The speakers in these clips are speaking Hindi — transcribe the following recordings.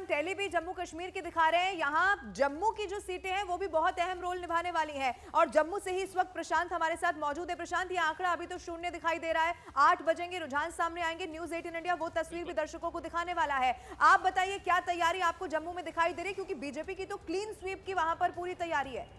हम टैली भी जम्मू कश्मीर की दिखा रहे हैं। यहाँ जम्मू की जो सीटें हैं वो भी बहुत अहम रोल निभाने वाली हैं और जम्मू से ही इस वक्त प्रशांत हमारे साथ मौजूद है। प्रशांत, ये आंकड़ा अभी तो शून्य दिखाई दे रहा है, 8 बजेंगे रुझान सामने आएंगे, न्यूज 18 इंडिया वो तस्वीर भी दर्शकों को दिखाने वाला है। आप बताइए क्या तैयारी आपको जम्मू में दिखाई दे रही है, क्योंकि बीजेपी की तो क्लीन स्वीप की वहां पर पूरी तैयारी है।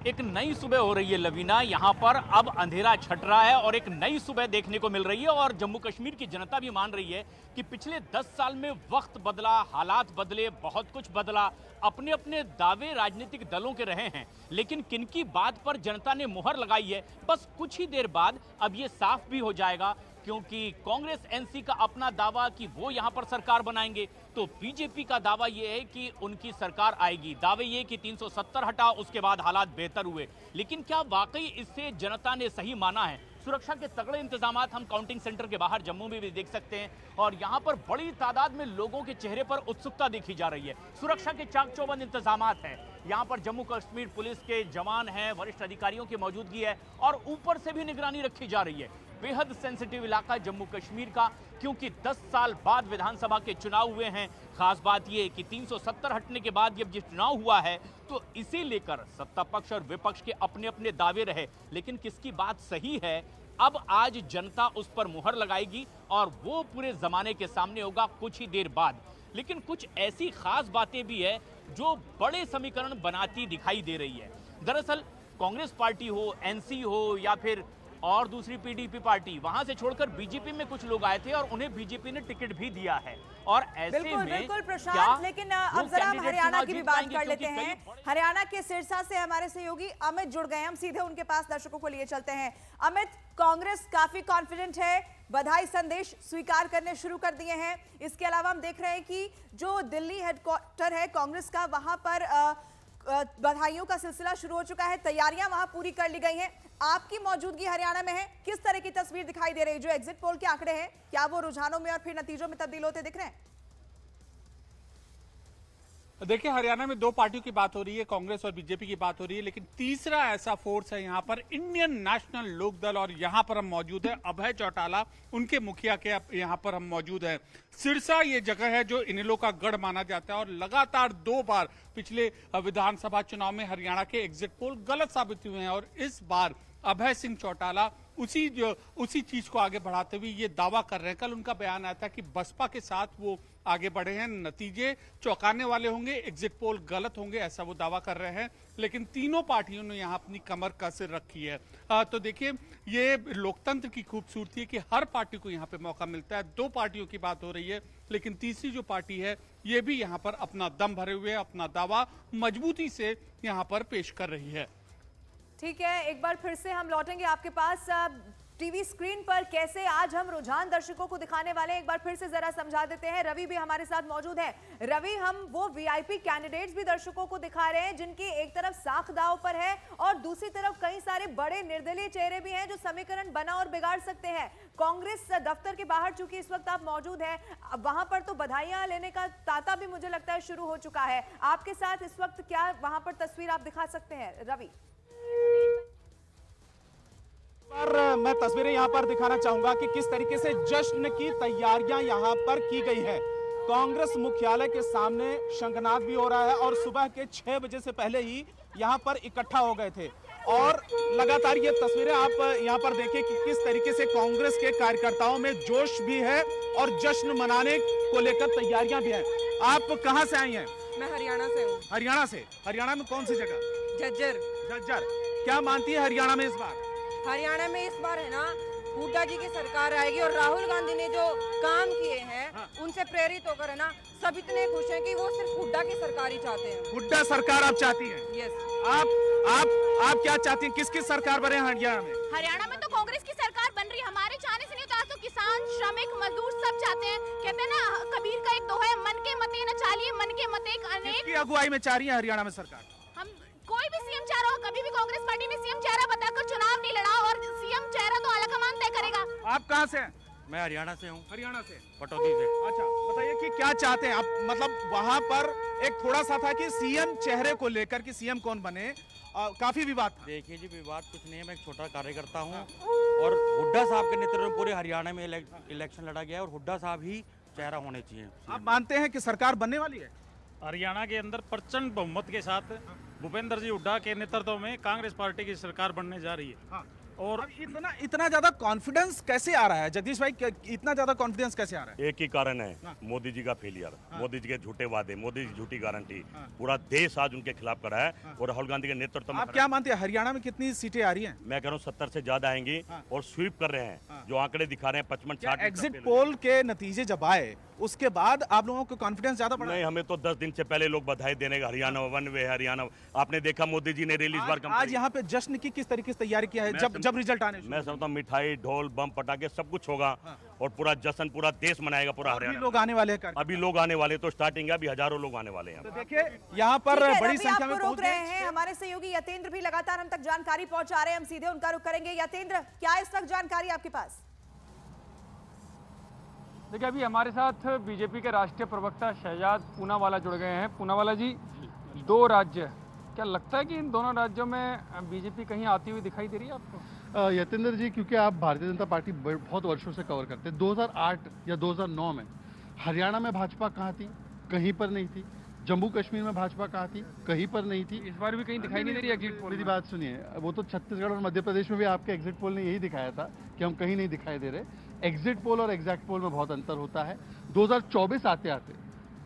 एक नई सुबह हो रही है लवीना, यहाँ पर अब अंधेरा छट रहा है और एक नई सुबह देखने को मिल रही है। और जम्मू कश्मीर की जनता भी मान रही है कि पिछले 10 साल में वक्त बदला, हालात बदले, बहुत कुछ बदला, अपने अपने दावे राजनीतिक दलों के रहे हैं, लेकिन किनकी बात पर जनता ने मुहर लगाई है, बस कुछ ही देर बाद अब ये साफ भी हो जाएगा। क्योंकि कांग्रेस एनसी का अपना दावा कि वो यहां पर सरकार बनाएंगे, तो बीजेपी का दावा ये है कि उनकी सरकार आएगी। दावे ये कि 370 हटा, उसके बाद हालात बेहतर हुए, लेकिन क्या वाकई इससे जनता ने सही माना है? सुरक्षा के तगड़े इंतजामात हम काउंटिंग सेंटर के बाहर जम्मू में भी देख सकते हैं और यहां पर बड़ी तादाद में लोगों के चेहरे पर उत्सुकता देखी जा रही है। सुरक्षा के चाक चौबंद इंतजामात हैं। यहां पर जम्मू कश्मीर पुलिस के जवान हैं, वरिष्ठ अधिकारियों की मौजूदगी है और ऊपर से भी निगरानी रखी जा रही है। बेहद सेंसिटिव इलाका जम्मू कश्मीर का, क्योंकि 10 साल बाद विधानसभा के चुनाव हुए हैं। खास बात यह कि 370 हटने के बाद जब ये चुनाव हुआ है तो इसे लेकर सत्ता पक्ष और विपक्ष के अपने अपने दावे रहे, लेकिन किसकी बात सही है अब आज जनता उस पर मुहर लगाएगी और वो पूरे जमाने के सामने होगा कुछ ही देर बाद। लेकिन कुछ ऐसी खास बातें भी है जो बड़े समीकरण बनाती दिखाई दे रही है। दरअसल कांग्रेस पार्टी हो, एनसी हो या फिर और दूसरी पीडीपी पार्टी, वहां से छोड़कर बीजेपी में कुछ लोग आए थे और उन्हें बीजेपी ने टिकट भी दिया है। और ऐसे बिल्कुल में बिल्कुल प्रशांत, लेकिन अब जरा हम हरियाणा की भी बात कर लेते हैं। हरियाणा के सिरसा से हमारे सहयोगी अमित जुड़ गए, हम सीधे उनके पास दर्शकों को लिए चलते हैं। अमित, कांग्रेस काफी कॉन्फिडेंट है, बधाई संदेश स्वीकार करने शुरू कर दिए हैं। इसके अलावा हम देख रहे हैं कि जो दिल्ली हेडक्वार्टर है कांग्रेस का, वहां पर बधाइयों का सिलसिला शुरू हो चुका है, तैयारियां वहां पूरी कर ली गई हैं। आपकी मौजूदगी हरियाणा में है, किस तरह की तस्वीर दिखाई दे रही है? जो एग्जिट पोल के आंकड़े हैं, क्या वो रुझानों में और फिर नतीजों में तब्दील होते दिख रहे हैं? देखिए, हरियाणा में 2 पार्टियों की बात हो रही है, कांग्रेस और बीजेपी की बात हो रही है, लेकिन तीसरा ऐसा फोर्स है यहाँ पर, इंडियन नेशनल लोकदल, और यहाँ पर हम मौजूद है अभय चौटाला, उनके मुखिया के यहाँ पर हम मौजूद है। सिरसा ये जगह है जो इनेलो का गढ़ माना जाता है और लगातार 2 बार पिछले विधानसभा चुनाव में हरियाणा के एग्जिट पोल गलत साबित हुए हैं और इस बार अभय सिंह चौटाला उसी चीज को आगे बढ़ाते हुए ये दावा कर रहे हैं। कल उनका बयान आया था कि बसपा के साथ वो आगे बढ़े हैं, नतीजे चौंकाने वाले होंगे, एग्जिट पोल गलत होंगे, ऐसा वो दावा कर रहे हैं। लेकिन तीनों पार्टियों ने यहाँ अपनी कमर कसर रखी है। तो देखिए, ये लोकतंत्र की खूबसूरती है कि हर पार्टी को यहाँ पे मौका मिलता है। 2 पार्टियों की बात हो रही है, लेकिन तीसरी जो पार्टी है ये भी यहाँ पर अपना दम भरे हुए, अपना दावा मजबूती से यहाँ पर पेश कर रही है। ठीक है, एक बार फिर से हम लौटेंगे आपके पास। टीवी स्क्रीन पर कैसे आज हम रुझान दर्शकों को दिखाने वाले हैं, एक बार फिर से जरा समझा देते हैं। रवि भी हमारे साथ मौजूद है। रवि, हम वो वीआईपी कैंडिडेट्स भी दर्शकों को दिखा रहे हैं जिनकी एक तरफ साख दांव पर है और दूसरी तरफ कई सारे बड़े निर्दलीय चेहरे भी हैं जो समीकरण बना और बिगाड़ सकते हैं। कांग्रेस दफ्तर के बाहर चूंकि इस वक्त आप मौजूद हैं, वहां पर तो बधाइयां लेने का तांता भी मुझे लगता है शुरू हो चुका है। आपके साथ इस वक्त क्या वहां पर तस्वीर आप दिखा सकते हैं रवि? मैं तस्वीरें यहां पर दिखाना चाहूंगा कि किस तरीके से जश्न की तैयारियां यहां पर की गई है। कांग्रेस मुख्यालय के सामने शंखनाद भी हो रहा है और सुबह के 6 बजे से पहले ही यहां पर इकट्ठा हो गए थे और लगातार ये तस्वीरें आप यहां पर देखें कि किस तरीके से कांग्रेस के कार्यकर्ताओं में जोश भी है और जश्न मनाने को लेकर तैयारियां भी हैं। आप कहां से आई हैं? मैं हरियाणा से हूँ। हरियाणा से? हरियाणा में कौन सी जगह? झज्जर। क्या मानती है हरियाणा में इस बार? हरियाणा में इस बार है ना, हुड्डा जी की सरकार आएगी और राहुल गांधी ने जो काम किए हैं उनसे प्रेरित होकर है ना, सब इतने खुश हैं कि वो सिर्फ हुड्डा की सरकार ही चाहते हैं। हुड्डा सरकार आप चाहती हैं? यस। आप क्या चाहती हैं? किसकी सरकार बने हरियाणा में? हरियाणा में तो कांग्रेस की सरकार बन रही है। हमारे चाहने से नहीं होता, तो किसान, श्रमिक, मजदूर सब चाहते हैं। कहते हैं ना, कबीर का एक दोहा है, मन के मते न चालिए, मन के मते अनेक। किसकी अगुवाई में चाह रही है हरियाणा में सरकार? हम कोई भी सीएम चाह रहा हो, कभी भी कांग्रेस पार्टी ने सीएम चेहरा बताकर चुनाव नहीं लड़ा और सीएम चेहरा तो आलाकमान तय करेगा। आप कहां से हैं? मैं हरियाणा से हूँ। हरियाणा से? पटौदी से। अच्छा, बताइए कि क्या चाहते हैं आप? मतलब वहां पर एक थोड़ा सा था कि सीएम चेहरे को लेकर कि सीएम कौन बने, काफी विवाद था। देखिए जी, विवाद कुछ नहीं है, मैं एक छोटा कार्यकर्ता हूँ और हुड्डा साहब के नेतृत्व में पूरे हरियाणा में इलेक्शन लड़ा गया और हुड्डा साहब ही चेहरा होने चाहिए। आप मानते हैं कि सरकार बनने वाली है? हरियाणा के अंदर प्रचंड बहुमत के साथ भूपेंद्र जी हुड्डा के नेतृत्व में कांग्रेस पार्टी की सरकार बनने जा रही है। हाँ। और और इतना ज्यादा कॉन्फिडेंस कैसे आ रहा है जगदीश भाई? इतना ज्यादा कॉन्फिडेंस कैसे आ रहा है? एक ही कारण है, हाँ। मोदी जी का फेलियर, मोदी जी के झूठे वादे, मोदी जी झूठी गारंटी, हाँ। पूरा देश आज उनके खिलाफ खड़ा है और राहुल गांधी के नेतृत्व में आप खड़ा क्या है। मानते हैं हरियाणा में कितनी सीटें आ रही हैं? मैं कह रहा हूँ 70 से ज्यादा आएंगी हाँ। और स्वीप कर रहे हैं। हाँ। जो आंकड़े दिखा रहे हैं 55-60 एग्जिट पोल के नतीजे जब आए उसके बाद आप लोगों को कॉन्फिडेंस ज्यादा बढ़ा? नहीं, हमें तो 10 दिन से पहले लोग बधाई देने का, हरियाणा वन वे हरियाणा। आपने देखा मोदी जी ने रिलीज बार आज यहाँ पे जश्न की किस तरीके से तैयारी किया है जब रिजल्ट आने मैं समझता हूँ मिठाई, ढोल, बम, पटाखे सब कुछ होगा और पूरा जश्न पूरा देश मनाएगा, पूरा अभी हरियाणा। लोग आने वाले हैं? अभी लोग आने वाले, तो स्टार्टिंग है, अभी हजारों लोग आने वाले हैं। तो देखिए यहाँ पर ठीक है, बड़ी रवि संख्या में आपको रोक पहुंच रहे गए। हैं। हमारे सहयोगी यतेंद्र भी लगातार हम तक जानकारी पहुंचा रहे हैं, हम सीधे उनका रुख करेंगे। यतेंद्र, क्या इस वक्त जानकारी आपके पास? देखिए, अभी हमारे साथ बीजेपी के राष्ट्रीय प्रवक्ता शहजाद पूनावाला जुड़ गए हैं। पूनावाला जी, 2 राज्य, क्या लगता है कि इन दोनों राज्यों में बीजेपी कहीं आती हुई दिखाई दे रही है आपको? यतेंद्र जी, क्योंकि आप भारतीय जनता पार्टी बहुत वर्षों से कवर करते हैं, 2008 या 2009 में हरियाणा में भाजपा कहाँ थी? कहीं पर नहीं थी। जम्मू कश्मीर में भाजपा कहाँ थी? कहीं पर नहीं थी। इस बार भी कहीं दिखाई नहीं दे रही एग्जिट पोल? मेरी बात सुनिए, वो तो छत्तीसगढ़ और मध्य प्रदेश में भी आपके एग्जिट पोल ने यही दिखाया था कि हम कहीं नहीं दिखाई दे रहे। एग्जिट पोल और एग्जैक्ट पोल में बहुत अंतर होता है। 2024 आते आते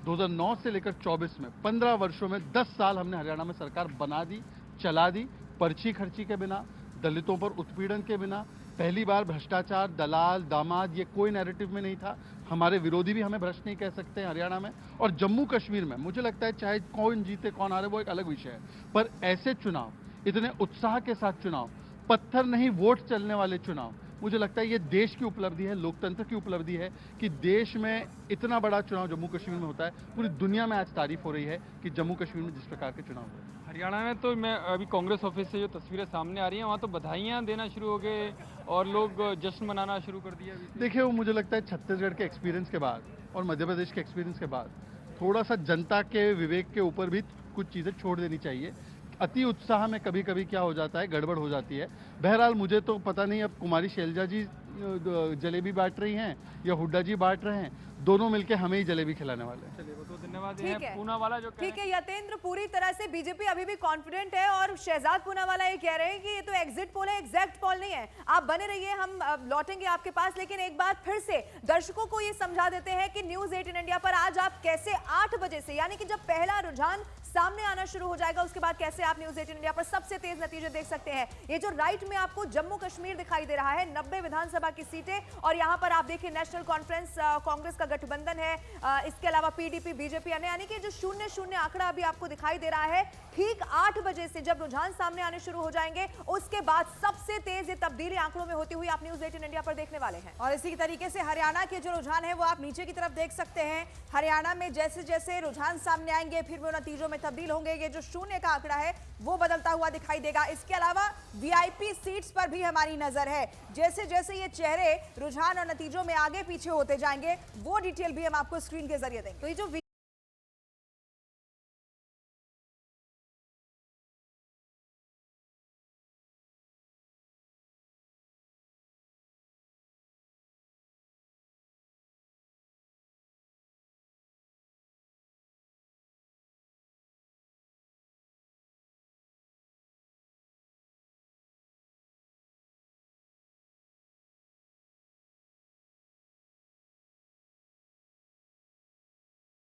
2009 से लेकर 24 में 15 वर्षों में 10 साल हमने हरियाणा में सरकार बना दी, चला दी, पर्ची खर्ची के बिना, दलितों पर उत्पीड़न के बिना। पहली बार भ्रष्टाचार, दलाल, दामाद, ये कोई नैरेटिव में नहीं था। हमारे विरोधी भी हमें भ्रष्ट नहीं कह सकते हैं हरियाणा में। और जम्मू कश्मीर में मुझे लगता है चाहे कौन जीते कौन हारे वो एक अलग विषय है, पर ऐसे चुनाव, इतने उत्साह के साथ चुनाव, पत्थर नहीं वोट चलने वाले चुनाव, मुझे लगता है ये देश की उपलब्धि है, लोकतंत्र की उपलब्धि है कि देश में इतना बड़ा चुनाव जम्मू कश्मीर में होता है। पूरी दुनिया में आज तारीफ हो रही है कि जम्मू कश्मीर में जिस प्रकार के चुनाव हुए। हरियाणा में तो मैं अभी कांग्रेस ऑफिस से जो तस्वीरें सामने आ रही हैं, वहाँ तो बधाइयाँ देना शुरू हो गए और लोग जश्न मनाना शुरू कर दिया। देखिए, वो मुझे लगता है छत्तीसगढ़ के एक्सपीरियंस के बाद और मध्य प्रदेश के एक्सपीरियंस के बाद थोड़ा सा जनता के विवेक के ऊपर भी कुछ चीज़ें छोड़ देनी चाहिए। अति उत्साह में कभी कभी क्या हो जाता है, गड़बड़ हो जाती है। बहरहाल मुझे तो पता नहीं अब कुमारी शैलजा जी जलेबी बांट रही हैं या हुड्डा जी बांट रहे हैं, दोनों मिलके हमें ही जलेबी खिलाने वाले हैं। चलिए, वो तो धन्यवाद ठीक है। पूनावाला जो ठीक है यतेंद्र, पूरी तरह से बीजेपी अभी भी कॉन्फिडेंट है और शहजाद पूनावाला ये कह रहे हैं कि ये तो एग्जिट पोल है, एग्जैक्ट पोल नहीं है। आप बने रहिए, हम लौटेंगे आपके पास, लेकिन एक बात फिर से दर्शकों को ये समझा देते हैं कि न्यूज 18 इंडिया पर आज आप कैसे 8 बजे से, यानी कि जब पहला रुझान सामने आना शुरू हो जाएगा, उसके बाद कैसे आप न्यूज 18 इंडिया पर सबसे तेज नतीजे देख सकते हैं। ये जो राइट में आपको जम्मू कश्मीर दिखाई दे रहा है, 90 विधानसभा की सीटें, और यहाँ पर आप देखिए नेशनल कॉन्फ्रेंस कांग्रेस का गठबंधन है, इसके अलावा पीडीपी, बीजेपी, अन्य, यानी कि जो 0-0 आंकड़ा अभी आपको दिखाई दे रहा है। ठीक 8 बजे से जब रुझान सामने आने शुरू हो जाएंगे, उसके बाद सबसे तेज ये तब्दीली आंकड़ों में होती हुई आप न्यूज 18 इंडिया पर देखने वाले हैं। और इसी तरीके से हरियाणा के जो रुझान है वो आप नीचे की तरफ देख सकते हैं। हरियाणा में जैसे जैसे रुझान सामने आएंगे फिर वो नतीजों में तब्दील होंगे। ये जो 0 का आंकड़ा है वो बदलता हुआ दिखाई देगा। इसके अलावा वीआईपी सीट्स पर भी हमारी नजर है। जैसे जैसे ये चेहरे रुझान और नतीजों में आगे पीछे होते जाएंगे, वो डिटेल भी हम आपको स्क्रीन के जरिए देंगे। तो ये जो